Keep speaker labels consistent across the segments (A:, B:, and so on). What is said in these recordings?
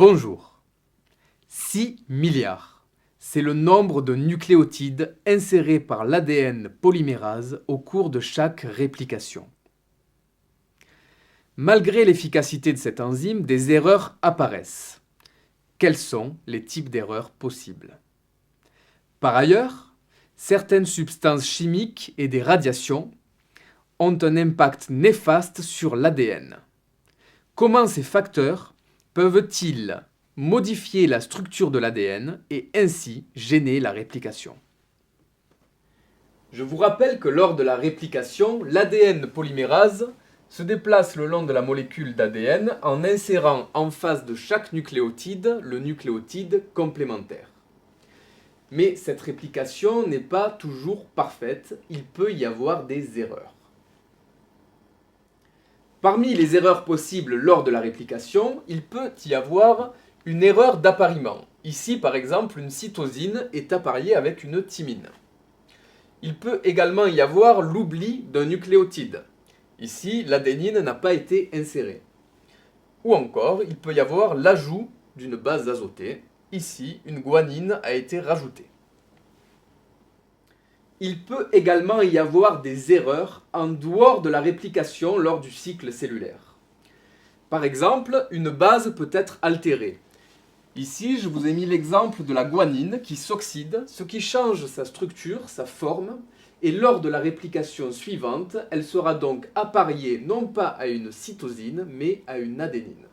A: Bonjour. 6 milliards, c'est le nombre de nucléotides insérés par l'ADN polymérase au cours de chaque réplication. Malgré l'efficacité de cette enzyme, des erreurs apparaissent. Quels sont les types d'erreurs possibles? Par ailleurs, certaines substances chimiques et des radiations ont un impact néfaste sur l'ADN. Comment ces facteurs peuvent-ils modifier la structure de l'ADN et ainsi gêner la réplication? Je vous rappelle que lors de la réplication, l'ADN polymérase se déplace le long de la molécule d'ADN en insérant en face de chaque nucléotide le nucléotide complémentaire. Mais cette réplication n'est pas toujours parfaite, il peut y avoir des erreurs. Parmi les erreurs possibles lors de la réplication, il peut y avoir une erreur d'appariement. Ici, par exemple, une cytosine est appariée avec une thymine. Il peut également y avoir l'oubli d'un nucléotide. Ici, l'adénine n'a pas été insérée. Ou encore, il peut y avoir l'ajout d'une base azotée. Ici, une guanine a été rajoutée. Il peut également y avoir des erreurs en dehors de la réplication lors du cycle cellulaire. Par exemple, une base peut être altérée. Ici, je vous ai mis l'exemple de la guanine qui s'oxyde, ce qui change sa structure, sa forme, et lors de la réplication suivante, elle sera donc appariée non pas à une cytosine, mais à une adénine.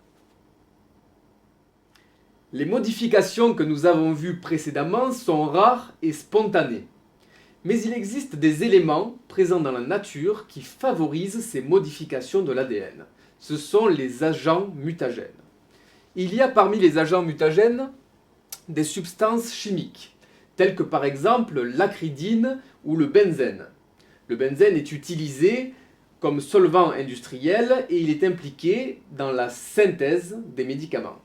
A: Les modifications que nous avons vues précédemment sont rares et spontanées. Mais il existe des éléments présents dans la nature qui favorisent ces modifications de l'ADN. Ce sont les agents mutagènes. Il y a parmi les agents mutagènes des substances chimiques, telles que par exemple l'acridine ou le benzène. Le benzène est utilisé comme solvant industriel et il est impliqué dans la synthèse des médicaments.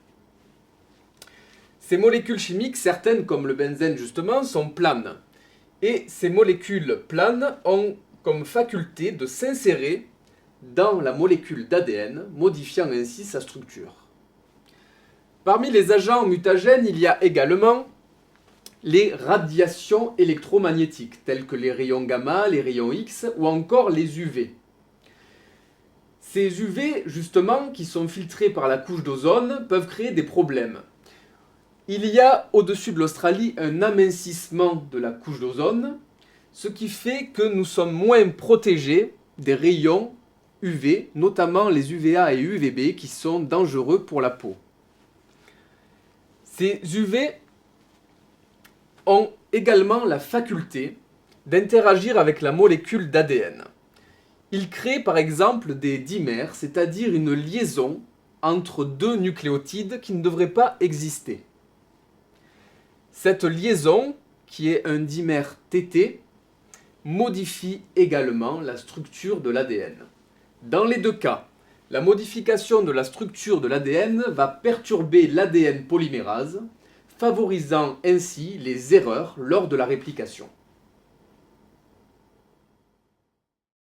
A: Ces molécules chimiques, certaines comme le benzène justement, sont planes. Et ces molécules planes ont comme faculté de s'insérer dans la molécule d'ADN, modifiant ainsi sa structure. Parmi les agents mutagènes, il y a également les radiations électromagnétiques, telles que les rayons gamma, les rayons X ou encore les UV. Ces UV, justement, qui sont filtrés par la couche d'ozone, peuvent créer des problèmes. Il y a au-dessus de l'Australie un amincissement de la couche d'ozone, ce qui fait que nous sommes moins protégés des rayons UV, notamment les UVA et UVB qui sont dangereux pour la peau. Ces UV ont également la faculté d'interagir avec la molécule d'ADN. Ils créent par exemple des dimères, c'est-à-dire une liaison entre deux nucléotides qui ne devraient pas exister. Cette liaison, qui est un dimère TT, modifie également la structure de l'ADN. Dans les deux cas, la modification de la structure de l'ADN va perturber l'ADN polymérase, favorisant ainsi les erreurs lors de la réplication.